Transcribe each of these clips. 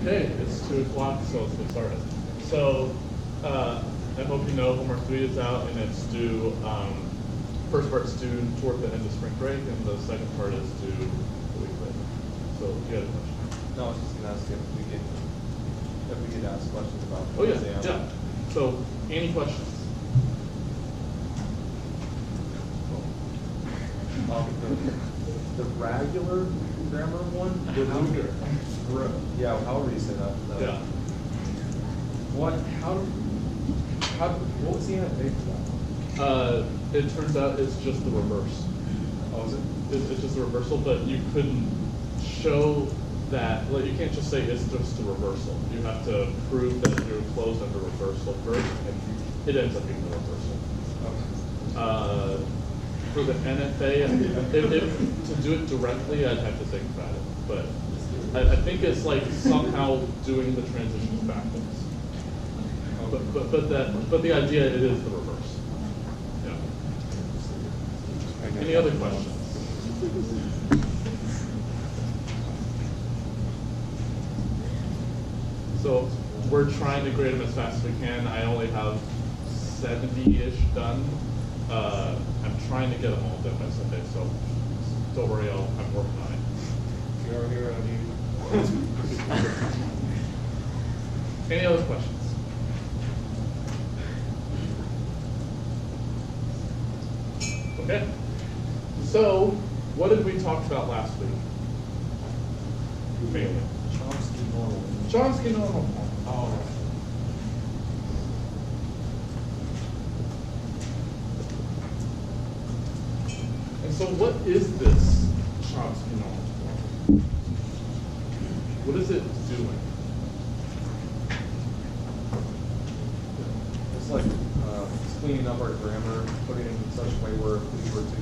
Okay, it's 2 o'clock, so let's get started. So, I hope you know homework 3 is out, and it's due, first part's due toward the end of spring break, and the second part is due a week later. So, you had a question? No, I was just gonna ask if we could ask questions about the Oh yeah, exam. yeah. So, any questions? The regular grammar one? The Dougherty. Yeah, however you say that. Yeah. What was the annotation for that? It turns out it's just the reverse. Oh, is it? It's just a reversal, but you couldn't show that, like, you can't just say it's just a reversal. You have to prove that you're closed under reversal first, and it ends up being the reversal. Okay. For the NFA, if to do it directly, I'd have to think about it. But I think it's like somehow doing the transitions backwards. But the idea, it is the reverse. Yeah. Any other questions? So we're trying to grade them as fast as we can. I only have 70-ish done. I'm trying to get them all done by Sunday, so don't worry, I'm working on it. You're here on you. Any other questions? Okay. So, what did we talk about last week? Failing. Chomsky Normal. Chomsky Normal Form. All right. And so what is this Chomsky Normal Form? What is it doing? It's like cleaning up our grammar, putting it in such a way where if we were to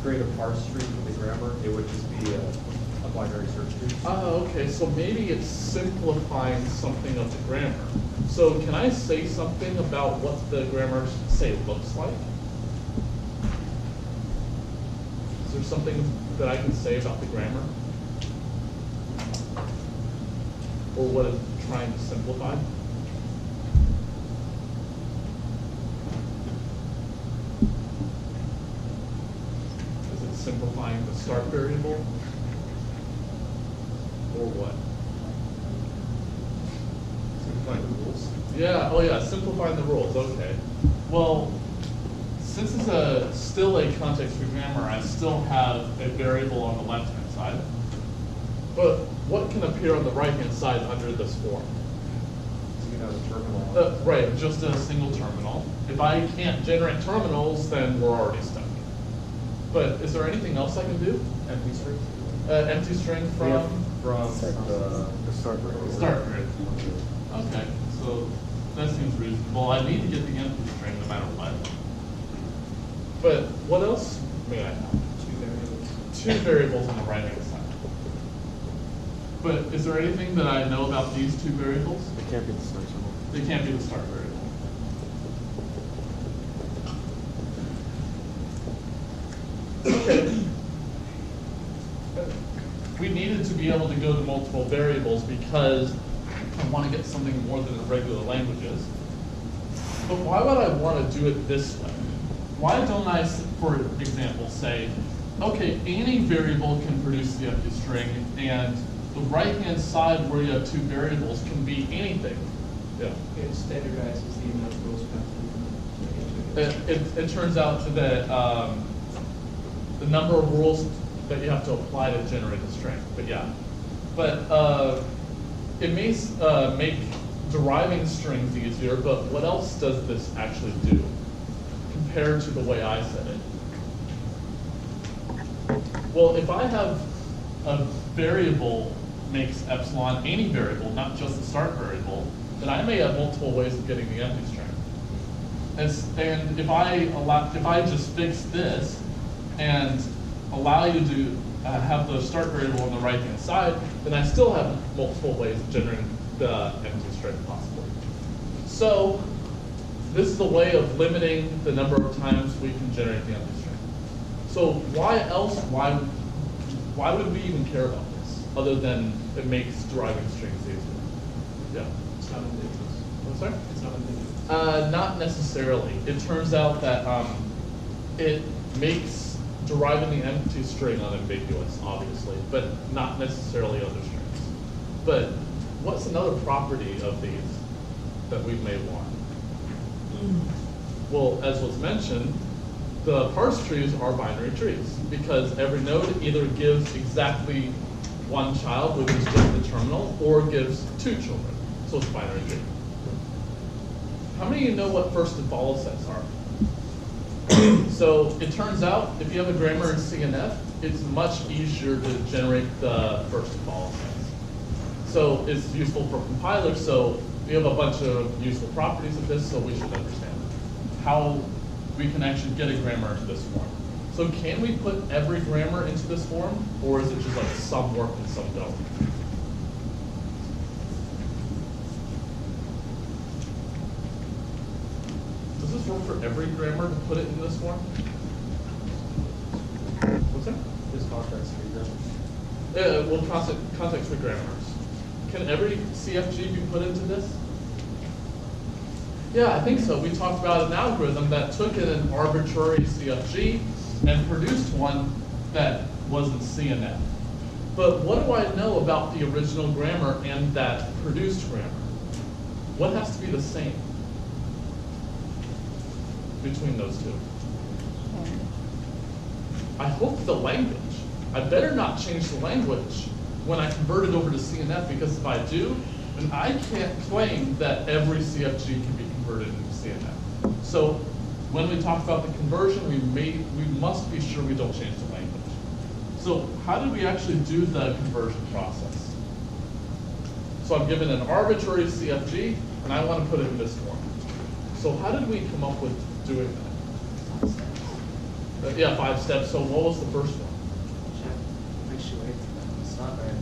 create a parse tree for the grammar, it would just be a binary search tree. Oh, okay, so maybe it's simplifying something of the grammar. So can I say something about what the grammar, say, looks like? Is there something that I can say about the grammar? Or what it's trying to simplify? Is it simplifying the start variable? Or what? Simplifying the rules. Yeah, oh yeah, simplifying the rules, okay. Well, since it's still a context-free grammar, I still have a variable on the left-hand side. But what can appear on the right-hand side under this form? So you can have a terminal. Right, just a single terminal. If I can't generate terminals, then we're already stuck. But is there anything else I can do? Empty string. Empty string from? The start variable. Start variable. Okay, so that seems reasonable. I need to get the empty string no matter what. But what else may I have? Two variables on the right-hand side. But is there anything that I know about these two variables? It can't be the start variable. They can't be the start variable. Okay. We needed to be able to go to multiple variables because I want to get something more than the regular languages. But why would I want to do it this way? Why don't I, for example, say, okay, any variable can produce the empty string, and the right-hand side where you have two variables can be anything. Yeah. It standardizes the amount of rules passed. It turns out that the number of rules that you have to apply to generate a string, but yeah. But it may make deriving strings easier, but what else does this actually do compared to the way I said it? Well, if I have a variable makes epsilon any variable, not just the start variable, then I may have multiple ways of getting the empty string. And if I just fix this and allow you to have the start variable on the right-hand side, then I still have multiple ways of generating the empty string possibly. So this is a way of limiting the number of times we can generate the empty string. So why would we even care about this? other than it makes deriving strings easier. Yeah. It's not ambiguous. I'm sorry? It's not ambiguous. Not necessarily. It turns out that it makes deriving the empty string unambiguous, obviously, but not necessarily other strings. But what's another property of these that we may want? Well, as was mentioned, the parse trees are binary trees because every node either gives exactly one child, which is just the terminal, or gives two children. So it's a binary tree. How many of you know what first and follow sets are? So it turns out if you have a grammar in CNF, it's much easier to generate the first and follow sets. So it's useful for compilers. So we have a bunch of useful properties of this, so we should understand how we can actually get a grammar into this form. So can we put every grammar into this form, or is it just like some work and some don't? Does this work for every grammar to put it in this form? What's that? Just context-free grammar. Well, context-free grammars. Can every CFG be put into this? Yeah, I think so. We talked about an algorithm that took in an arbitrary CFG and produced one that wasn't CNF. But what do I know about the original grammar and that produced grammar? What has to be the same between those two? I hope the language. I better not change the language when I convert it over to CNF, because if I do, then I can't claim that every CFG can be converted into CNF. So when we talk about the conversion, we must be sure we don't change the language. So how did we actually do the conversion process? So I'm given an arbitrary CFG, and I want to put it in this form. So how did we come up with doing that? Yeah, 5 steps. So what was the first one? It's not very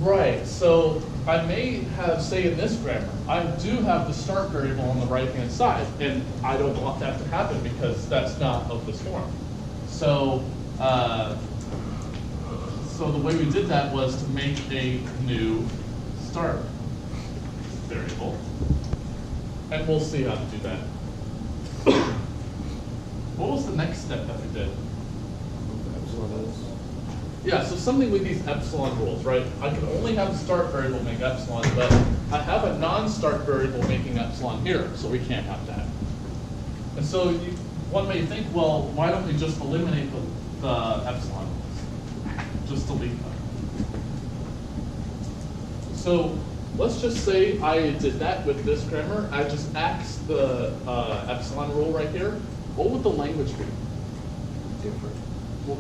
Right, so I may have, say in this grammar, I do have the start variable on the right-hand side, and I don't want that to happen because that's not of this form. So, so the way we did that was to make a new start variable, and we'll see how to do that. What was the next step that we did? Yeah, so something with these epsilon rules, right? I can only have the start variable make epsilon, but I have a non-start variable making epsilon here, so we can't have that. And so one may think, well, why don't we just eliminate the epsilon rules? Just delete them. So let's just say I did that with this grammar. I just axed the epsilon rule right here. What would the language be? Different.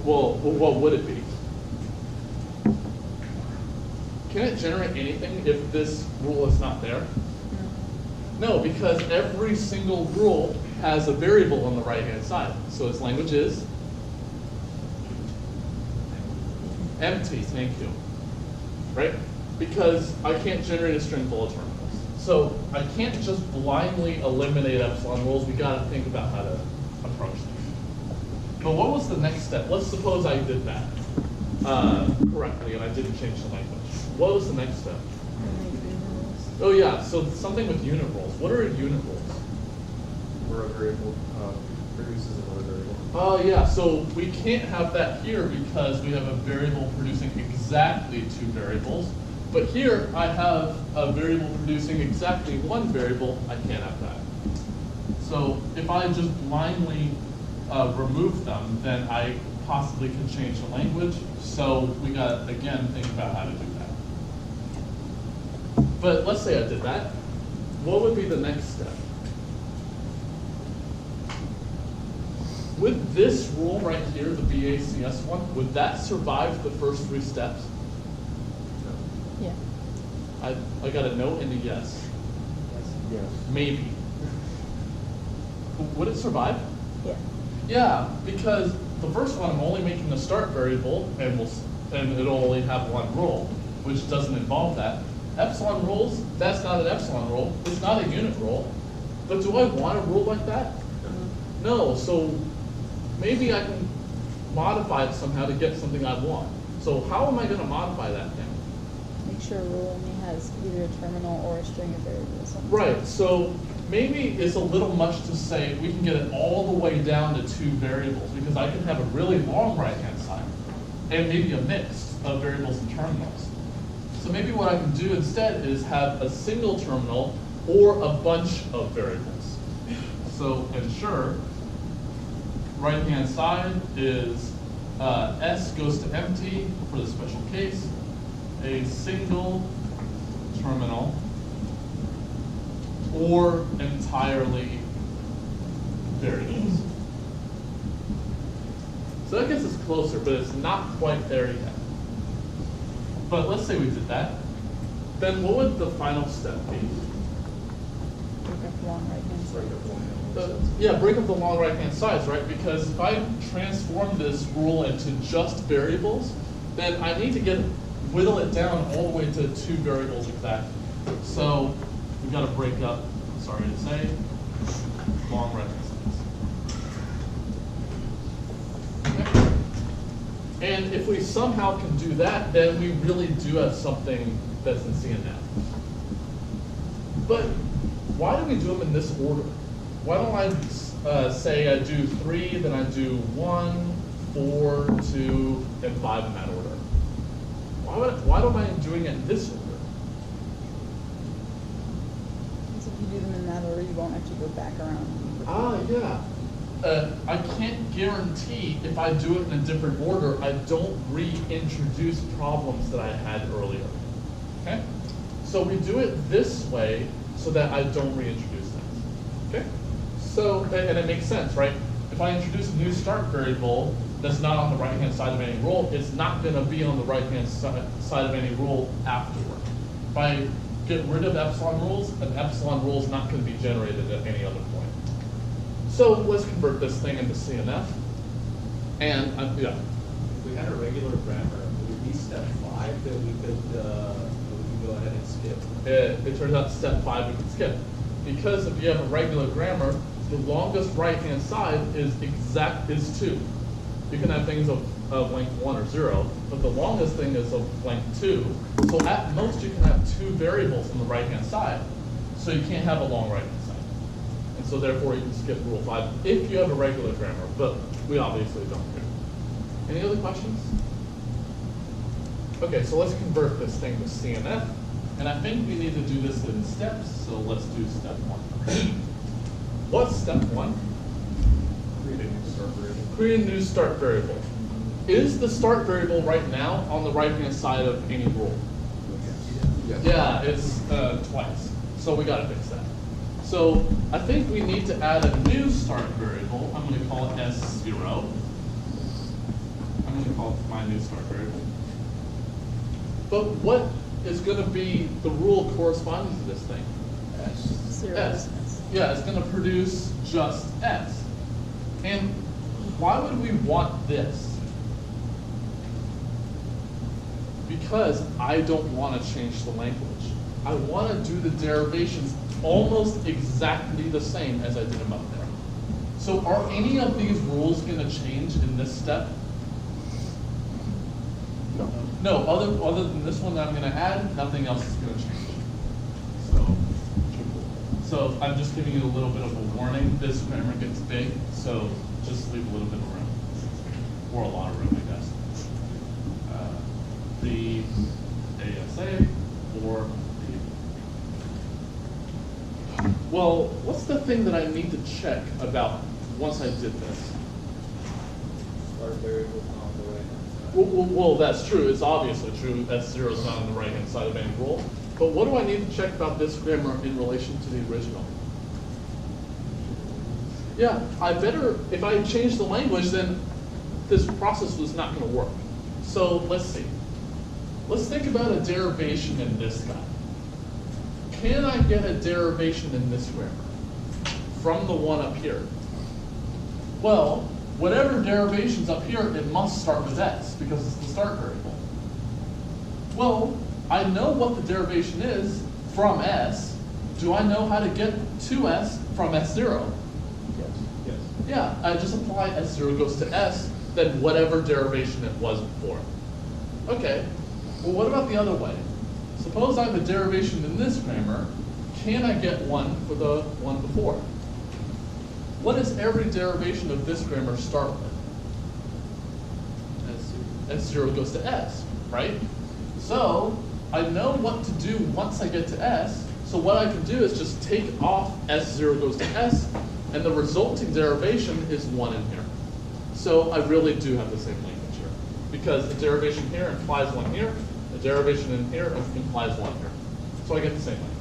Well, what would it be? Can it generate anything if this rule is not there? No, because every single rule has a variable on the right-hand side. So its language is empty, thank you. Right? Because I can't generate a string full of terminals. So I can't just blindly eliminate epsilon rules. We got to think about how to approach this. But what was the next step? Let's suppose I did that correctly and I didn't change the language. What was the next step? Oh yeah, so something with unit roles. What are unit roles? Where a variable produces another variable. Oh yeah, so we can't have that here because we have a variable producing exactly 2 variables. But here I have a variable producing exactly 1 variable. I can't have that. So if I just blindly remove them, then I possibly can change the language. So we got to, again, think about how to do that. But let's say I did that. What would be the next step? With this rule right here, the BACS one, would that survive the first 3 steps? Yeah. I got a no and a yes. Yes. Maybe. Would it survive? Yeah. Yeah, because the first one I'm only making a start variable, and it'll only have 1 rule, which doesn't involve that. Epsilon rules, that's not an epsilon rule. It's not a unit rule. But do I want a rule like that? No, so maybe I can modify it somehow to get something I want. So how am I going to modify that thing? Make sure a rule only has either a terminal or a string of variables. Right, so maybe it's a little much to say we can get it all the way down to 2 variables, because I can have a really long right-hand side and maybe a mix of variables and terminals. So maybe what I can do instead is have a single terminal or a bunch of variables. So ensure right-hand side is S goes to empty for the special case, a single terminal, or entirely variables. So that gets us closer, but it's not quite there yet. But let's say we did that. Then what would the final step be? Break up long right-hand side. Yeah, break up the long right-hand sides, right? Because if I transform this rule into just variables, then I need to whittle it down all the way to 2 variables exactly. So we've got to break up, sorry to say, long right-hand sides. Okay. And if we somehow can do that, then we really do have something that's in CNF. But why do we do them in this order? Why don't I say I do 3, then I do 1, 4, 2, and 5 in that order? Why am I doing it in this order? Because if you do them in that order, you won't have to go back around. Yeah. I can't guarantee if I do it in a different order, I don't reintroduce problems that I had earlier. Okay? So we do it this way so that I don't reintroduce things. Okay? So, and it makes sense, right? If I introduce a new start variable that's not on the right-hand side of any rule, it's not going to be on the right-hand side of any rule afterward. If I get rid of epsilon rules, an epsilon rule is not going to be generated at any other point. So let's convert this thing into CNF. And yeah. If we had a regular grammar, would it be step 5 that we could go ahead and skip? It turns out step 5 we can skip. Because if you have a regular grammar, the longest right-hand side is 2. You can have things of length 1 or 0, but the longest thing is of length 2. So at most you can have 2 variables on the right-hand side. So you can't have a long right-hand side. And so therefore you can skip rule 5 if you have a regular grammar, but we obviously don't here. Any other questions? Okay, so let's convert this thing to CNF. And I think we need to do this in steps, so let's do step 1. What's step 1? Create a new start variable. Create a new start variable. Is the start variable right now on the right-hand side of any rule? Yes. Yeah, it's twice. So we got to fix that. So I think we need to add a new start variable. I'm going to call it S0. I'm going to call it my new start variable. But what is going to be the rule corresponding to this thing? Zero. S. Yeah, it's going to produce just S. And why would we want this? Because I don't want to change the language. I want to do the derivations almost exactly the same as I did them up there. So are any of these rules going to change in this step? No, other than this one that I'm going to add, nothing else is going to change. So I'm just giving you a little bit of a warning. This grammar gets big, so just leave a little bit of room, or a lot of room, I guess. The ASA or the. Well, what's the thing that I need to check about once I did this? Start variable on the right-hand side. Well, that's true. It's obviously true. S0 is not on the right-hand side of any rule. But what do I need to check about this grammar in relation to the original? Yeah, if I change the language, then this process was not going to work. So let's see. Let's think about a derivation in this guy. Can I get a derivation in this grammar from the one up here? Well, whatever derivation's up here, it must start with S because it's the start variable. Well, I know what the derivation is from S. Do I know how to get to S from S0? Yes. Yes. Yeah, I just apply S0 goes to S, then whatever derivation it was before. Okay, well what about the other way? Suppose I have a derivation in this grammar, can I get one for the one before? What does every derivation of this grammar start with? S0 goes to S, right? So I know what to do once I get to S, so what I can do is just take off S0 goes to S, and the resulting derivation is 1 in here. So I really do have the same language here, because the derivation here implies 1 here, the derivation in here implies 1 here. So I get the same language.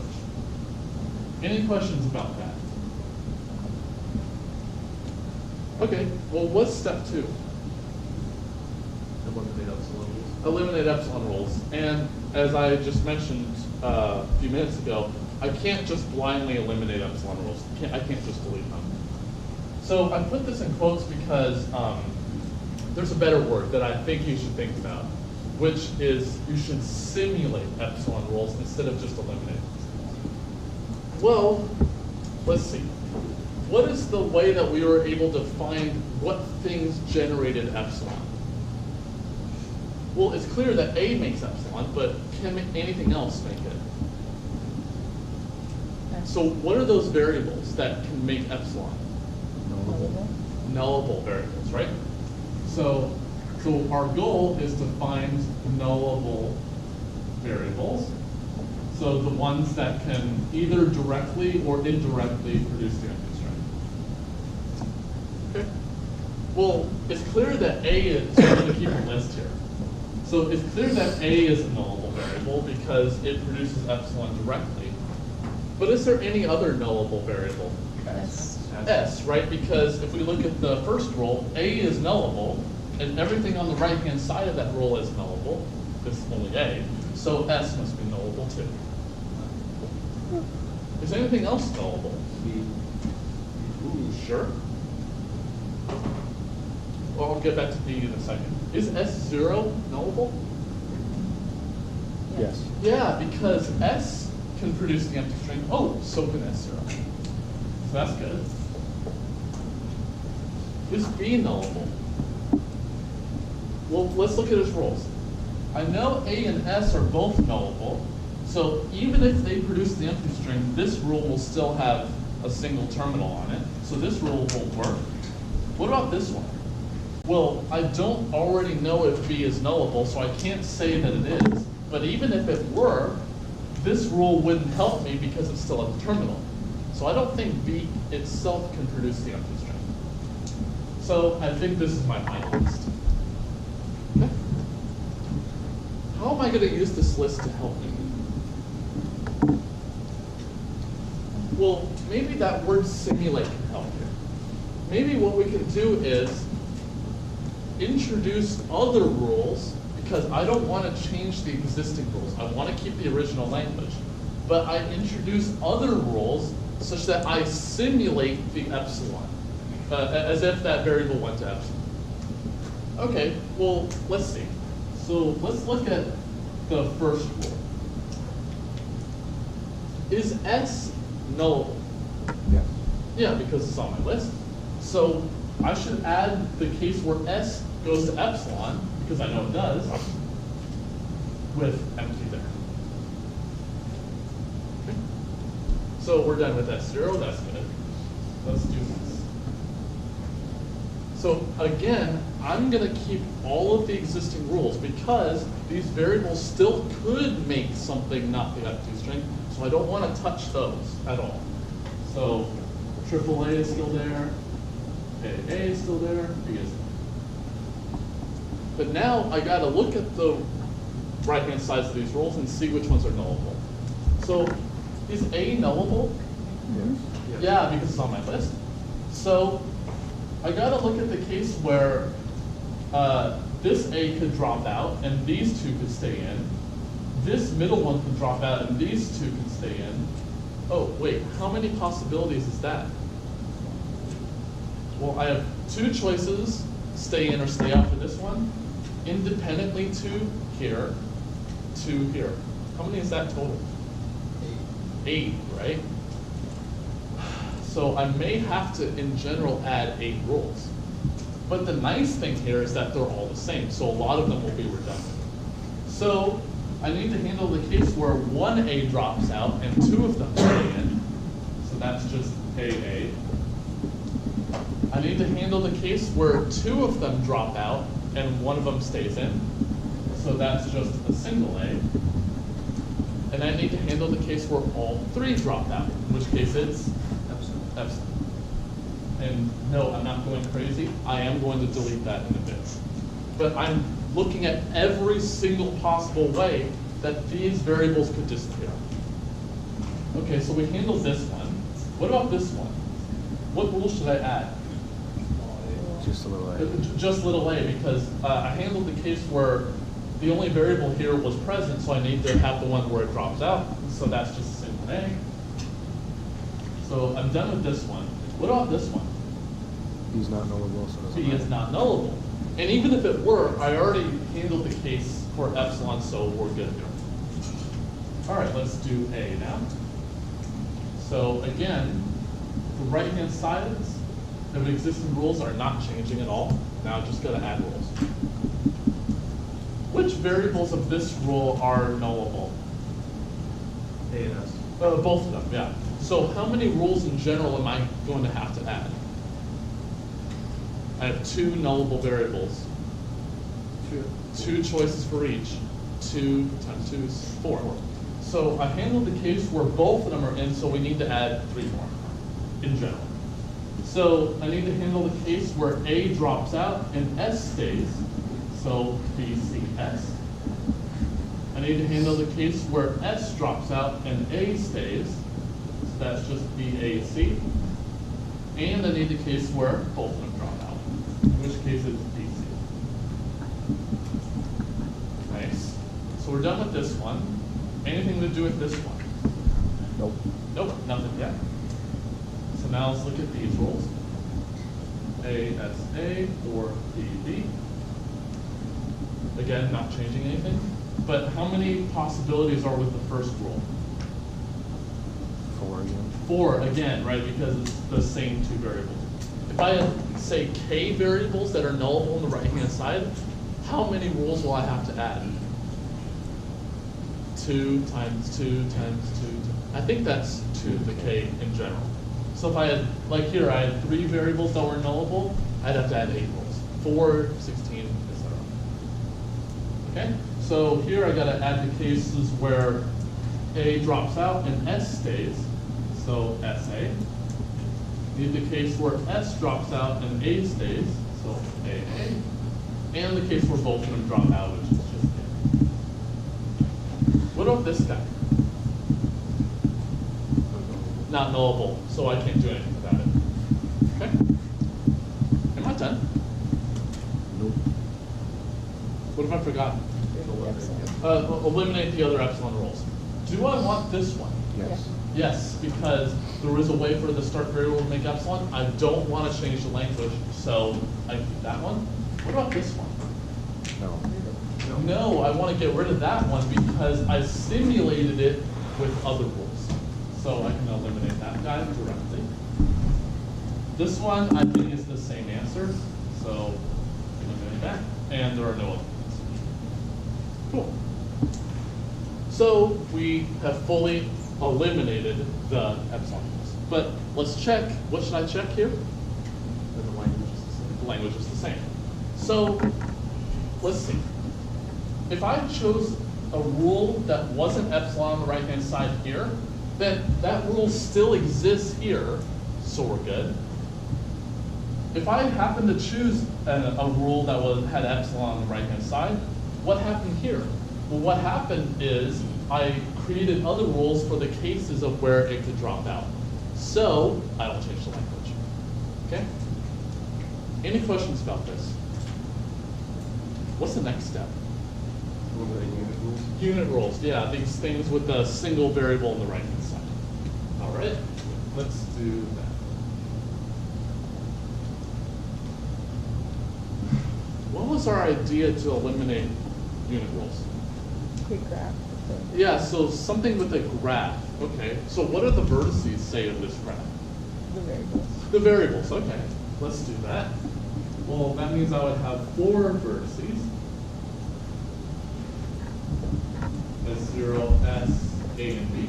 Any questions about that? Okay, well what's step 2? Eliminate epsilon rules. Eliminate epsilon rules. And as I just mentioned a few minutes ago, I can't just blindly eliminate epsilon rules. I can't just delete them. So I put this in quotes because there's a better word that I think you should think about, which is you should simulate epsilon rules instead of just eliminate. Well, let's see. What is the way that we were able to find what things generated epsilon? Well, it's clear that A makes epsilon, but can anything else make it? So what are those variables that can make epsilon? Nullable variables, right? So our goal is to find nullable variables. So the ones that can either directly or indirectly produce the empty string. Okay. Well, it's clear that A is, I'm going to keep a list here. So it's clear that A is a nullable variable because it produces epsilon directly. But is there any other nullable variable? S, right? Because if we look at the first rule, A is nullable, and everything on the right-hand side of that rule is nullable. It's only A, so S must be nullable too. Is anything else nullable? Ooh, sure. Well, I'll get back to B in a second. Is S0 nullable? Yes. Yeah, because S can produce the empty string. Oh, so can S0. So that's good. Is B nullable? Well, let's look at its rules. I know A and S are both nullable, so even if they produce the empty string, this rule will still have a single terminal on it, so this rule won't work. What about this one? Well, I don't already know if B is nullable, so I can't say that it is, but even if it were, this rule wouldn't help me because it's still at the terminal. So I don't think B itself can produce the empty string. So I think this is my final list. Okay. How am I going to use this list to help me? Well, maybe that word simulate can help here. Maybe what we can do is introduce other rules, because I don't want to change the existing rules. I want to keep the original language. But I introduce other rules such that I simulate the epsilon, as if that variable went to epsilon. Okay, well, let's see. So let's look at the first rule. Is S nullable? Yes. Yeah, because it's on my list. So I should add the case where S goes to epsilon, because I know it does, with empty there. Okay. So we're done with S0, that's good. Let's do this. So again, I'm going to keep all of the existing rules because these variables still could make something not the empty string, so I don't want to touch those at all. So AAA is still there, AA is still there, B is there. But now I got to look at the right-hand sides of these rules and see which ones are nullable. So is A nullable? Yes. Yeah, because it's on my list. So I got to look at the case where this A could drop out and these two could stay in. This middle one could drop out and these two could stay in. Oh, wait, how many possibilities is that? Well, I have two choices, stay in or stay out for this one. Independently two here, two here. How many is that total? 8, right? So I may have to, in general, add 8 rules. But the nice thing here is that they're all the same, so a lot of them will be redundant. So I need to handle the case where one A drops out and two of them stay in. So that's just AA. I need to handle the case where two of them drop out and one of them stays in. So that's just a single A. And I need to handle the case where all three drop out, in which case it's epsilon. And no, I'm not going crazy. I am going to delete that in a bit. But I'm looking at every single possible way that these variables could disappear. Okay, so we handled this one. What about this one? What rule should I add? Just a little A. Just little a, because I handled the case where the only variable here was present, so I need to have the one where it drops out. So that's just a single A. So I'm done with this one. What about this one? B's not nullable, so it doesn't B is matter. not nullable. And even if it were, I already handled the case for epsilon, so we're good here. All right, let's do A now. So again, the right-hand sides of existing rules are not changing at all. Now I'm just going to add rules. Which variables of this rule are nullable? A and S. Both of them, yeah. So how many rules in general am I going to have to add? I have two nullable variables. Two choices for each. 2 times 2 is 4. So I handled the case where both of them are in, so we need to add 3 more in general. So I need to handle the case where A drops out and S stays. So B, C, S. I need to handle the case where S drops out and A stays. So that's just B, A, C. And I need the case where both of them drop out, in which case it's B, C. Nice. So we're done with this one. Anything to do with this one? Nope. Nope, nothing yet. So now let's look at these rules. A, S, A, or B, B. Again, not changing anything. But how many possibilities are with the first rule? 4 again. 4 again, right? Because it's the same two variables. If I had, say, K variables that are nullable on the right-hand side, how many rules will I have to add? 2 times 2 times 2. I think that's 2 to the K in general. So if I had, like here, I had 3 variables that were nullable, I'd have to add 8 rules. 4, 16, etc. Okay? So here I gotta add the cases where A drops out and S stays. So SA. Need the case where S drops out and A stays. So AA. And the case where both of them drop out, which is just A. What about this guy? Not nullable, so I can't do anything about it. Okay? Am I done? Nope. What have I forgotten? Eliminate the other epsilon rules. Do I want this one? Yes. Yes, because there is a way for the start variable to make epsilon. I don't want to change the language, so I keep that one. What about this one? No. No, I want to get rid of that one because I simulated it with other rules. So I can eliminate that guy directly. This one, I think, is the same answer. So eliminate that. And there are no other ones. Cool. So we have fully eliminated the epsilon rules. But let's check. What should I check here? Then the language is the same. The language is the same. So let's see. If I chose a rule that wasn't epsilon on the right-hand side here, then that rule still exists here, so we're good. If I happen to choose a rule that had epsilon on the right-hand side, what happened here? Well, what happened is I created other rules for the cases of where it could drop out. So I don't change the language. Okay? Any questions about this? What's the next step? Unit rules. Unit rules, yeah, these things with the single variable on the right-hand side. All right, let's do that. What was our idea to eliminate unit rules? Quick graph. Yeah, so something with a graph. Okay, so what do the vertices say of this graph? The variables. The variables, okay. Let's do that. Well, that means I would have 4 vertices. S0, S, A, and B.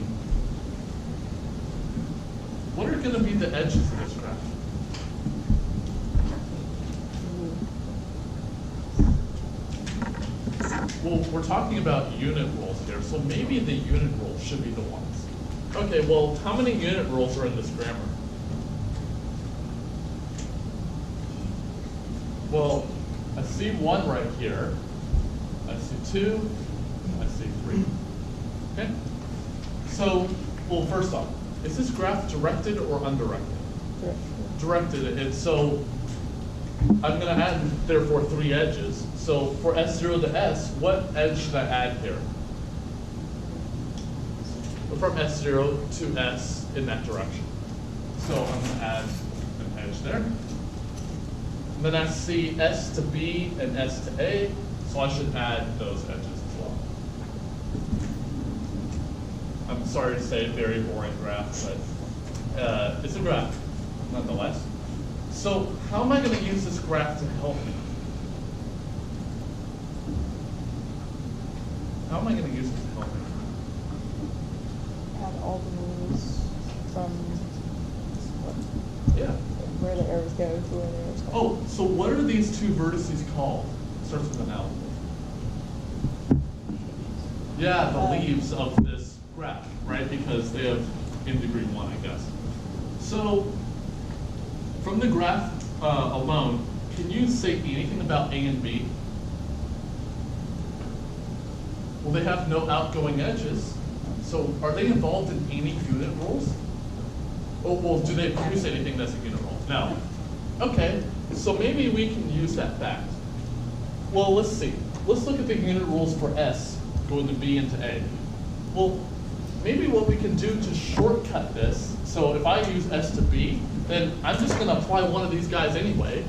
What are going to be the edges of this graph? Well, we're talking about unit rules here, so maybe the unit rules should be the ones. Okay, well, how many unit rules are in this grammar? Well, I see one right here. I see two. I see three. Okay? So, well, first off, is this graph directed or undirected? Directed. And so I'm going to add, therefore, 3 edges. So for S0 to S, what edge should I add here? From S0 to S in that direction. So I'm going to add an edge there. And then I see S to B and S to A, so I should add those edges as well. I'm sorry to say, very boring graph, but it's a graph nonetheless. So how am I going to use this graph to help me? How am I going to use it to help me? Add all the rules from Yeah. where the arrows go to where the arrows go. Oh, so what are these 2 vertices called? Starts with an L. Yeah, the leaves of this graph, right? Because they have in degree 1, I guess. So from the graph alone, can you say anything about A and B? Well, they have no outgoing edges. So are they involved in any unit rules? Oh, well, do they produce anything that's a unit rule? No. Okay, so maybe we can use that fact. Well, let's see. Let's look at the unit rules for S going to B into A. Well, maybe what we can do to shortcut this, so if I use S to B, then I'm just going to apply one of these guys anyway.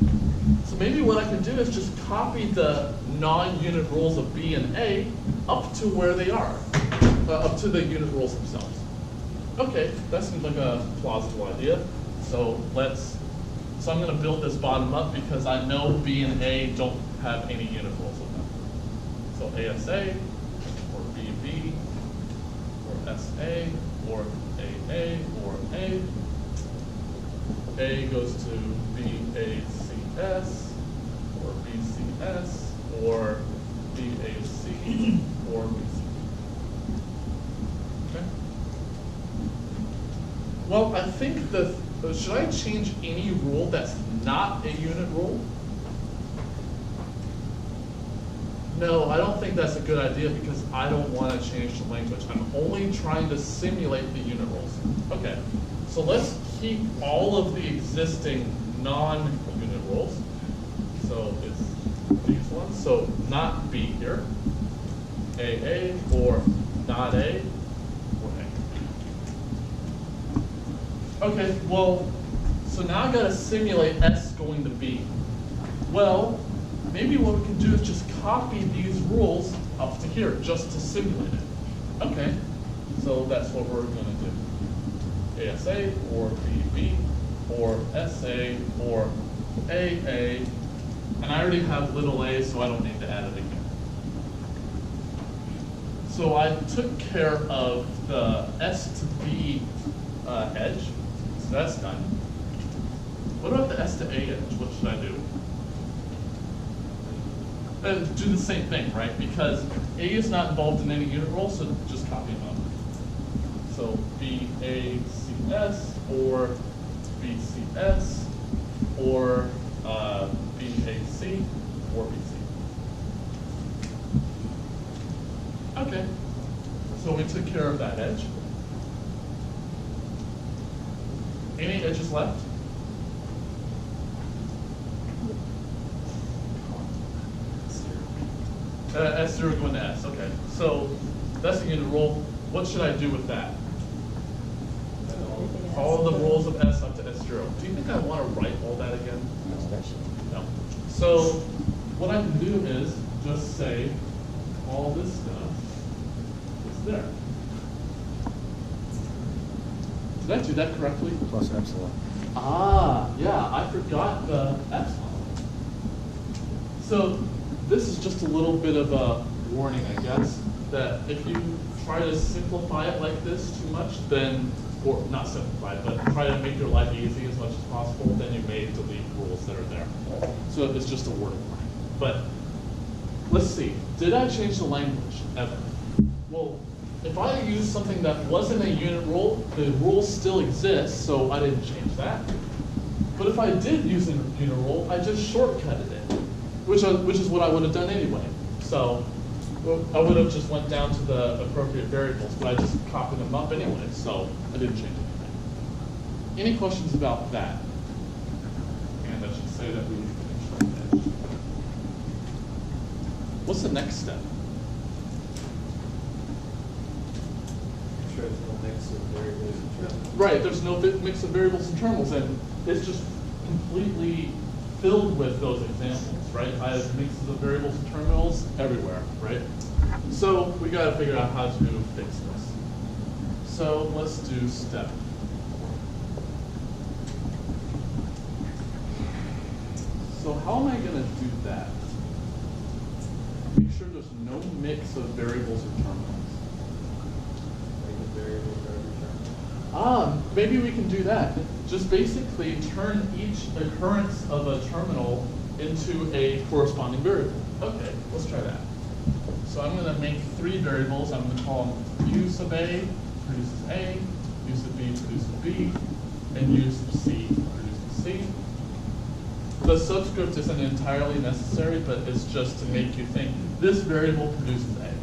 So maybe what I can do is just copy the non-unit rules of B and A up to where they are, up to the unit rules themselves. Okay, that seems like a plausible idea. So I'm going to build this bottom up because I know B and A don't have any unit rules with them. So ASA, or BB, or SA, or AA, or A. A goes to BACS, or BCS, or BAC, or BC. Okay? Well, I think should I change any rule that's not a unit rule? No, I don't think that's a good idea because I don't want to change the language. I'm only trying to simulate the unit rules. Okay, so let's keep all of the existing non-unit rules. So it's these ones. So not B here, AA, or not A, or A. Okay, well, so now I gotta simulate S going to B. Well, maybe what we can do is just copy these rules up to here, just to simulate it. Okay, so that's what we're gonna do. ASA, or BB, or SA, or AA, and I already have little a, so I don't need to add it again. So I took care of the S to B edge, so that's done. What about the S to A edge? What should I do? Do the same thing, right? Because A is not involved in any unit rule, so just copy them up. So BACS, or BCS, or BAC, or BC. Okay, so we took care of that edge. Any edges left? S0 going to S, okay. So that's a unit rule. What should I do with that? All the rules of S up to S0. Do you think I want to write all that again? No. So what I can do is just say all this stuff is there. Did I do that correctly? Plus epsilon. Ah, yeah, I forgot the epsilon. So this is just a little bit of a warning, I guess, that if you try to simplify it like this too much, then, or not simplify it, but try to make your life easy as much as possible, then you may delete rules that are there. So it's just a word warning. But let's see, did I change the language ever? Well, if I use something that wasn't a unit rule, the rule still exists, so I didn't change that. But if I did use a unit rule, I just shortcutted it, which is what I would have done anyway. So I would have just went down to the appropriate variables, but I just copied them up anyway, so I didn't change anything. Any questions about that? And I should say that we finished that. What's the next step? Sure, there's no mix of variables and terminals. Right, there's no mix of variables and terminals, and it's just completely filled with those examples, right? I have mixes of variables and terminals everywhere, right? So we got to figure out how to fix this. So let's do step. So how am I going to do that? Make sure there's no mix of variables or terminals. Maybe we can do that. Just basically turn each occurrence of a terminal into a corresponding variable. Okay, let's try that. So I'm going to make three variables. I'm going to call them u sub a produces a, u sub b produces b, and u sub c produces c. The subscript isn't entirely necessary, but it's just to make you think this variable produces a,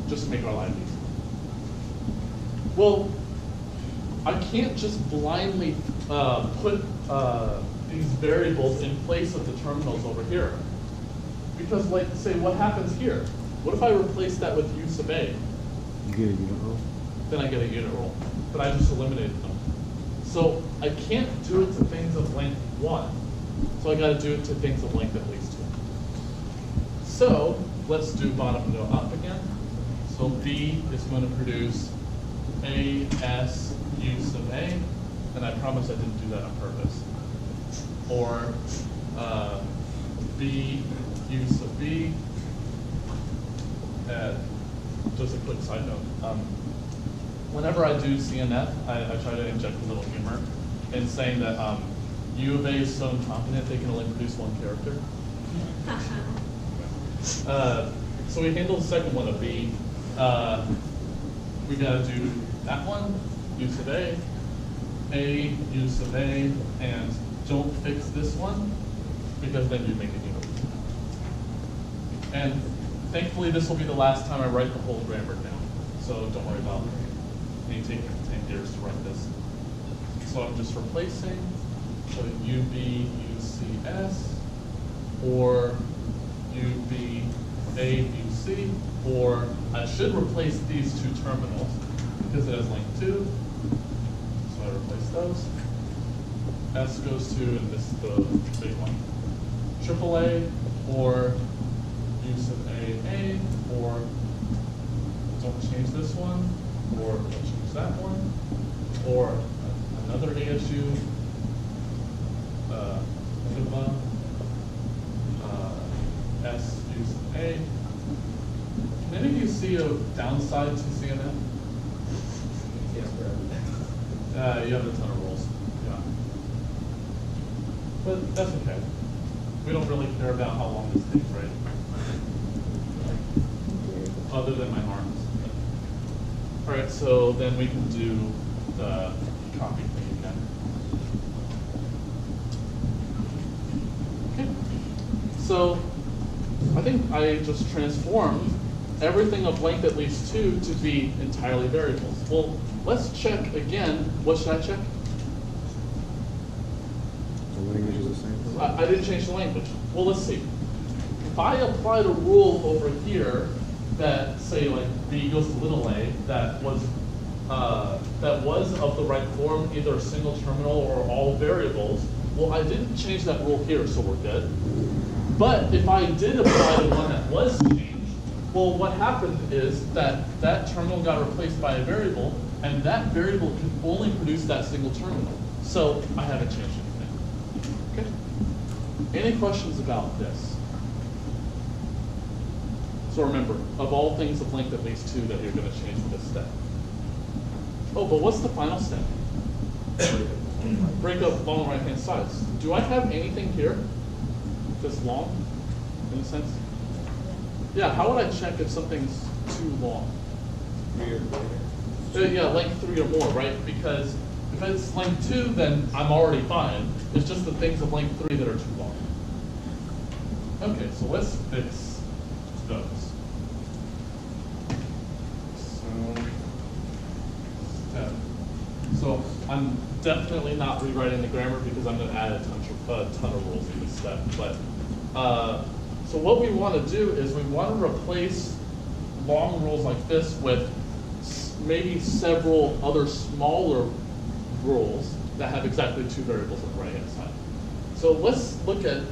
just to make our life easy. Well, I can't just blindly put these variables in place of the terminals over here. Because, like, say, what happens here? What if I replace that with u sub a? You get a unit rule? Then I get a unit rule. But I just eliminated them. So I can't do it to things of length 1. So I got to do it to things of length at least 2. So let's do bottom to up again. So B is going to produce A, S, U sub A, and I promise I didn't do that on purpose. Or B, U sub B. Just a quick side note. Whenever I do CNF, I try to inject a little humor in saying that U of A is so incompetent they can only produce one character. So we handle the second one of B. We gotta do that one, U sub A, U sub A, and don't fix this one, because then you make a unit. And thankfully this will be the last time I write the whole grammar down. So don't worry about me taking 10 years to write this. So I'm just replacing so UB, UCS, or UB, AUC, or I should replace these two terminals because it has length 2. So I replace those. S goes to, and this is the big one, AAA, or U sub A, or don't change this one, or don't change that one, or another ASU, sigma, S, U sub A. Can any of you see a downside to CNF? Yes, forever. You have a ton of rules. Yeah. But that's okay. We don't really care about how long this takes, right? Other than my arms. All right, so then we can do the copy thing again. Okay. So I think I just transformed everything of length at least 2 to be entirely variables. Well, let's check again. What should I check? The language is the same? I didn't change the language. Well, let's see. If I applied a rule over here that, say, like B equals to little a, that was of the right form, either a single terminal or all variables, well, I didn't change that rule here, so we're good. But if I did apply the one that was changed, well, what happened is that that terminal got replaced by a variable, and that variable could only produce that single terminal. So I haven't changed anything. Okay? Any questions about this? So remember, of all things of length at least 2 that you're going to change with this step. Oh, but what's the final step? Break up long right-hand sides. Do I have anything here that's long, in a sense? Yeah, how would I check if something's too long? 3 or greater. Yeah, length 3 or more, right? Because if it's length 2, then I'm already fine. It's just the things of length 3 that are too long. Okay, so let's fix those. So I'm definitely not rewriting the grammar because I'm going to add a ton of rules in this step. But so what we want to do is we want to replace long rules like this with maybe several other smaller rules that have exactly 2 variables on the right-hand side. So let's look at,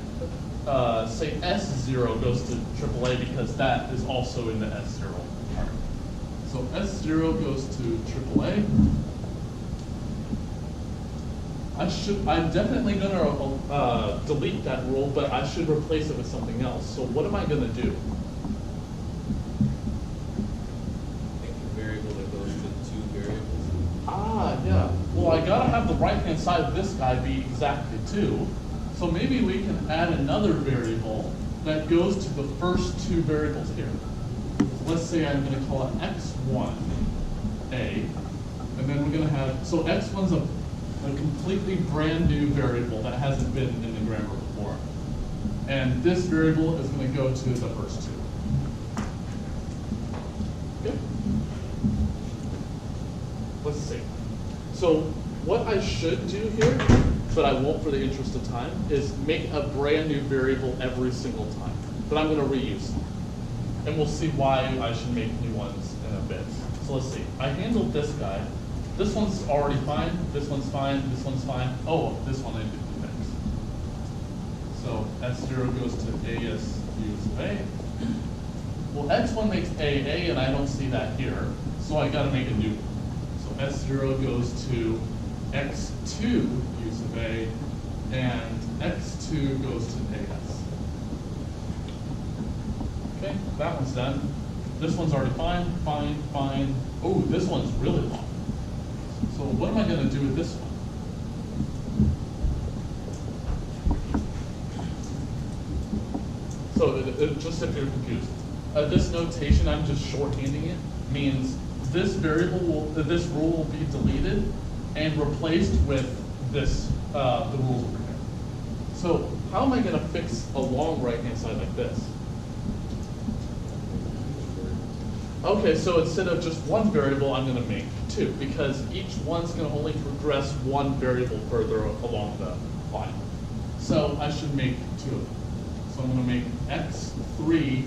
say, S0 goes to AAA because that is also in the S0 part. So S0 goes to AAA. I'm definitely going to delete that rule, but I should replace it with something else. So what am I going to do? Make a variable that goes to 2 variables. Ah, yeah. Well, I got to have the right-hand side of this guy be exactly 2. So maybe we can add another variable that goes to the first 2 variables here. So let's say I'm going to call it x1a, and then we're going to have, so x1's a completely brand new variable that hasn't been in the grammar before. And this variable is going to go to the first 2. Okay? Let's see. So what I should do here, but I won't for the interest of time, is make a brand new variable every single time. But I'm going to reuse them. And we'll see why I should make new ones in a bit. So let's see. I handled this guy. This one's already fine, this one's fine, this one's fine. Oh, this one I didn't fix. So S0 goes to A as use of A. Well, X1 makes A, and I don't see that here, so I gotta make a new one. So S0 goes to X2 use of A, and X2 goes to AS. Okay, that one's done. This one's already fine, fine, fine. Oh, this one's really long. So what am I going to do with this one? So just if you're confused, this notation, I'm just shorthanding it, means this variable this rule will be deleted and replaced with this the rules over here. So how am I going to fix a long right-hand side like this? Okay, so instead of just 1 variable, I'm going to make 2, because each one's going to only progress 1 variable further along the line. So I should make 2 of them. So I'm going to make x3.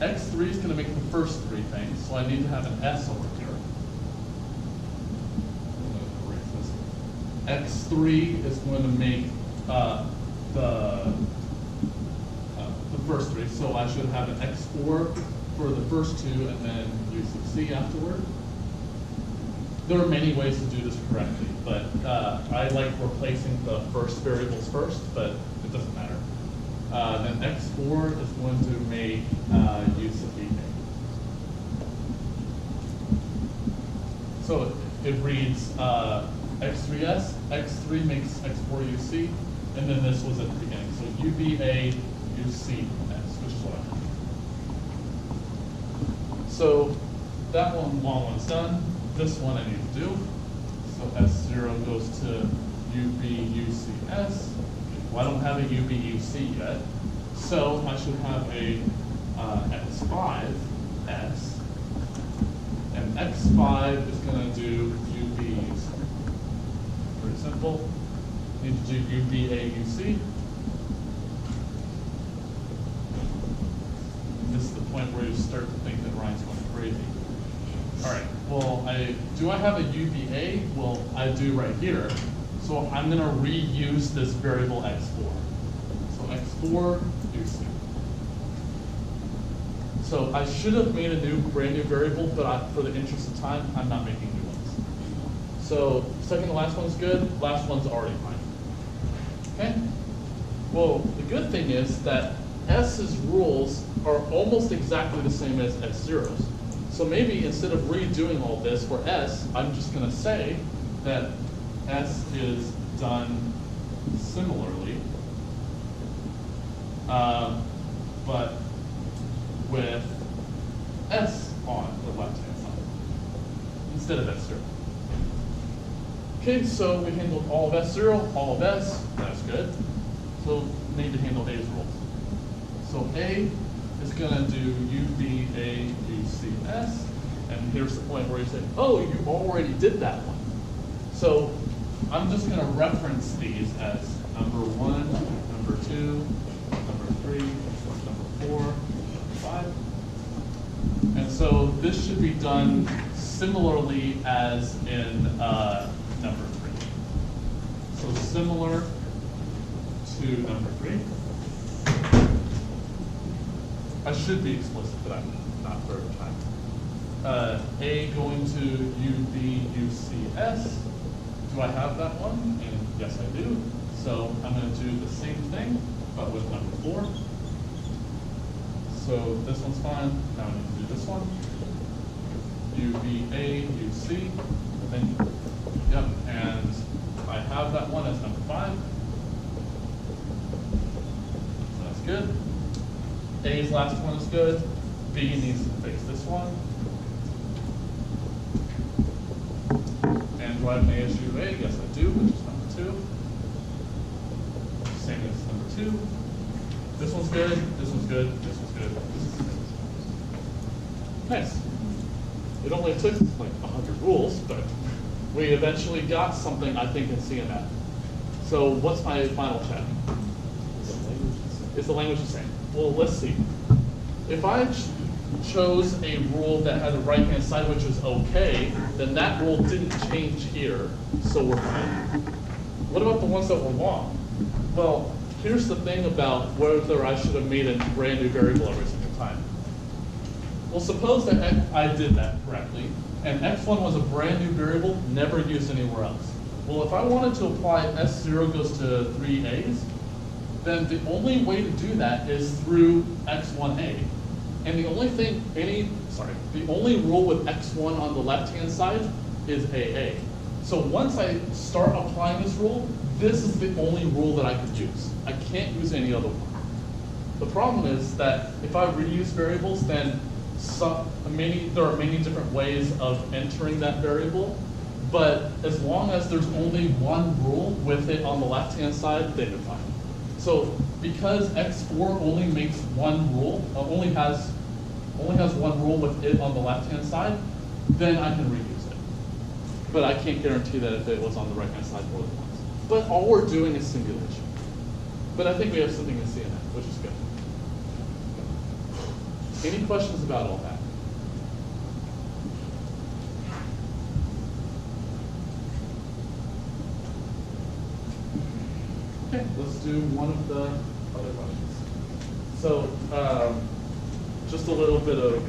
X3 is going to make the first 3 things, so I need to have an S over here. I'm going to erase this. X3 is going to make the first 3, so I should have an x4 for the first 2, and then use the C afterward. There are many ways to do this correctly, but I like replacing the first variables first, but it doesn't matter. Then X4 is going to make use of BK. So it reads X3S, X3 makes X4 UC, and then this was at the beginning. So UBA UCS, which is what I meant. So that long one's done. This one I need to do. So S0 goes to UBUCS. Well, I don't have a UBUC yet. So I should have a X5S. And X5 is going to do UBUC. Pretty simple. Need to do UBAUC. This is the point where you start to think that Ryan's going crazy. All right, well, do I have a UBA? Well, I do right here. So I'm going to reuse this variable x4. So x4 UC. So I should have made a brand new variable, but for the interest of time, I'm not making new ones. So second to last one's good. Last one's already fine. Okay. Well, the good thing is that S's rules are almost exactly the same as S0's. So maybe instead of redoing all this for S, I'm just going to say that S is done similarly, but with S on the left-hand side instead of S0. Okay, so we handled all of S0, all of S, that's good. So we need to handle A's rules. So A is going to do U, B, A, U, C, S. And here's the point where you say, oh, you already did that one. So I'm just going to reference these as number 1, number 2, number 3, number 4, number 5. And so this should be done similarly as in number 3. So similar to number 3. I should be explicit, but I'm not for time. A going to U, B, U, C, S. Do I have that one? And yes, I do. So I'm going to do the same thing, but with number 4. So this one's fine. Now I need to do this one. U, B, A, U, C. Then, yep, and I have that one as number 5. So that's good. A's last one is good. B needs to face this one. And do I have an A issue A? Yes, I do, which is number 2. Same as number 2. This one's good, this one's good, this one's good, this one's good. Nice. It only took like 100 rules, but we eventually got something, I think, in CNF. So what's my final check? Is the language the same? Well, let's see. If I chose a rule that had the right-hand side, which was okay, then that rule didn't change here, so we're fine. What about the ones that were wrong? Well, here's the thing about whether I should have made a brand new variable every single time. Well, suppose that I did that correctly, and x1 was a brand new variable, never used anywhere else. Well, if I wanted to apply S0 goes to 3A's, then the only way to do that is through x1a. And the only thing, the only rule with x1 on the left-hand side is AA. So once I start applying this rule, this is the only rule that I could use. I can't use any other one. The problem is that if I reuse variables, then there are many different ways of entering that variable. But as long as there's only one rule with it on the left-hand side, then you're fine. So because x4 only makes one rule, only has one rule with it on the left-hand side, then I can reuse it. But I can't guarantee that if it was on the right-hand side more than once. But all we're doing is simulation. But I think we have something in CNF, which is good. Any questions about all that? Okay, let's do one of the other questions. So, just a little bit of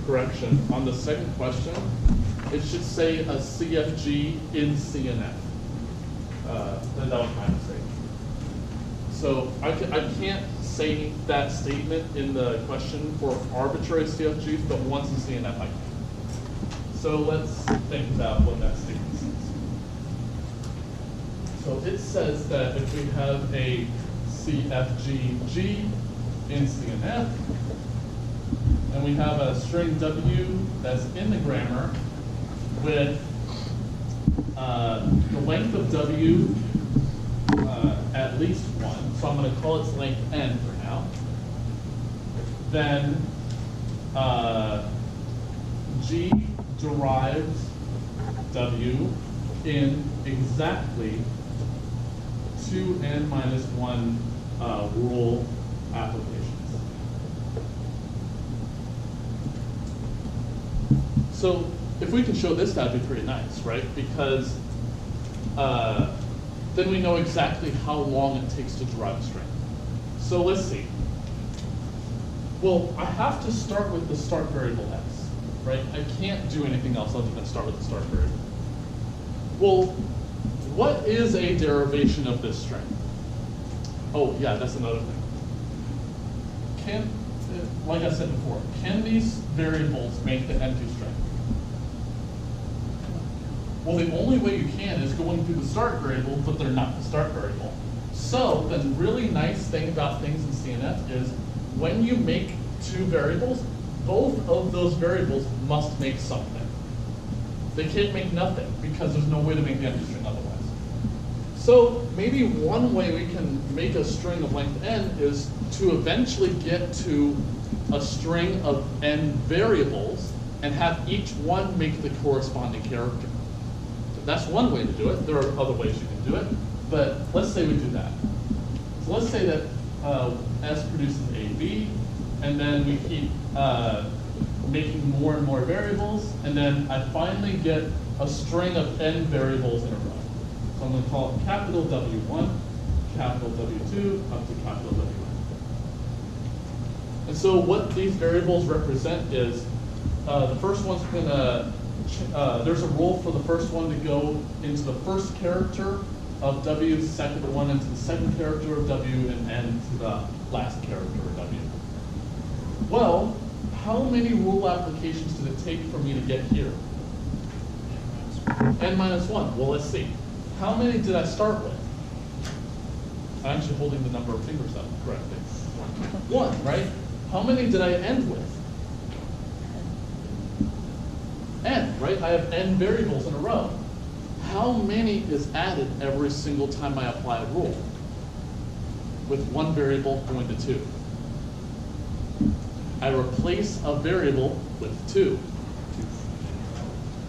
correction. On the second question, it should say a CFG in CNF. That was my mistake. So I can't say that statement in the question for arbitrary CFGs, but once in CNF I can. So let's think about what that statement says. So it says that if we have a CFG in CNF, and we have a string W that's in the grammar with the length of W at least 1, so I'm going to call its length n for now, then G derives W in exactly 2n minus 1 rule applications. So if we can show this, that'd be pretty nice, right? Because then we know exactly how long it takes to derive a string. So let's see. Well, I have to start with the start variable x, right? I can't do anything else other than start with the start variable. Well, what is a derivation of this string? Oh, yeah, that's another thing. like I said before, can these variables make the empty string? Well, the only way you can is going through the start variable, but they're not the start variable. So the really nice thing about things in CNF is when you make two variables, both of those variables must make something. They can't make nothing because there's no way to make the empty string otherwise. So maybe one way we can make a string of length n is to eventually get to a string of n variables and have each one make the corresponding character. That's one way to do it. There are other ways you can do it, but let's say we do that. So let's say that S produces AB, and then we keep making more and more variables, and then I finally get a string of n variables in a row. So I'm going to call it capital W1, capital W2, up to capital W1. And so what these variables represent is the first one's going to there's a rule for the first one to go into the first character of W, the second one into the second character of W, and n to the last character of W. Well, how many rule applications did it take for me to get here? N minus 1. Well, let's see. How many did I start with? I'm actually holding the number of fingers up correctly. 1, right? How many did I end with? N, right? I have n variables in a row. How many is added every single time I apply a rule? With one variable going to 2. I replace a variable with 2.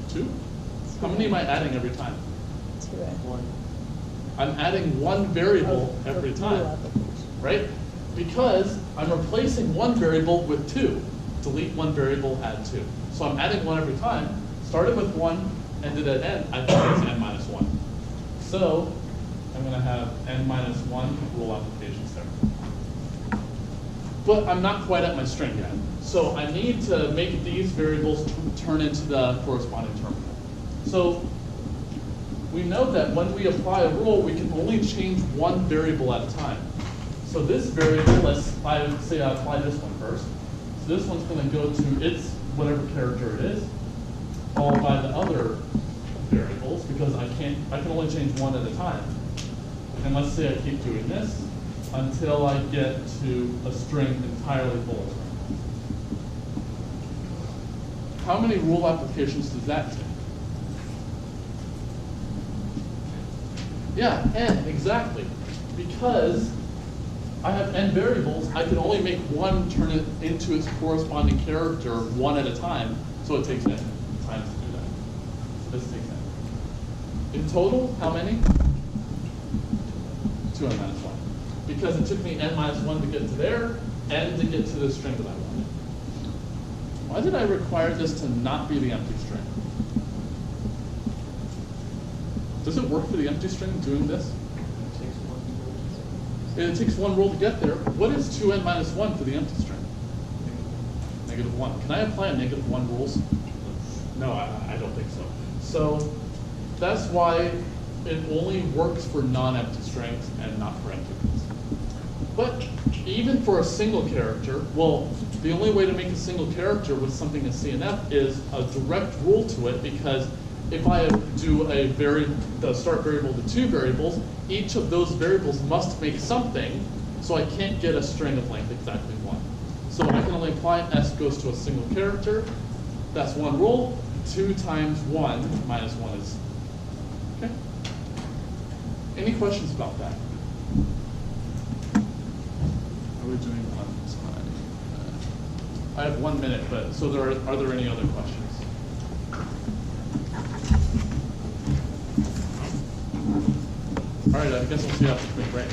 2? How many am I adding every time? 2. I'm adding one variable every time, right? Because I'm replacing one variable with 2. Delete one variable, add 2. So I'm adding 1 every time. Started with 1, ended at n, I think it's n minus 1. So I'm going to have n minus 1 rule applications there. But I'm not quite at my string yet. So I need to make these variables turn into the corresponding terminal. So we know that when we apply a rule, we can only change one variable at a time. So this variable, let's say I apply this one first. So this one's going to go to its whatever character it is, followed by the other variables, because I can only change one at a time. And let's say I keep doing this until I get to a string entirely full of strings. How many rule applications does that take? Yeah, n, exactly. Because I have n variables, I can only make one turn it into its corresponding character one at a time, so it takes n times to do that. So this takes n. In total, how many? 2n minus 1. Because it took me n minus 1 to get to there, n to get to the string that I wanted. Why did I require this to not be the empty string? Does it work for the empty string doing this? It takes one rule to get there. What is 2n minus 1 for the empty string? -1. Can I apply a -1 rules? No, I don't think so. So that's why it only works for non-empty strings and not for empty ones. But even for a single character, well, the only way to make a single character with something in CNF is a direct rule to it, because if I do the start variable to 2 variables, each of those variables must make something, so I can't get a string of length exactly 1. So I can only apply S goes to a single character. That's one rule. 2 times 1 minus 1 is, okay? Any questions about that? Are we doing on time? I have 1 minute, but so are there any other questions? All right, I guess we'll see you after spring break.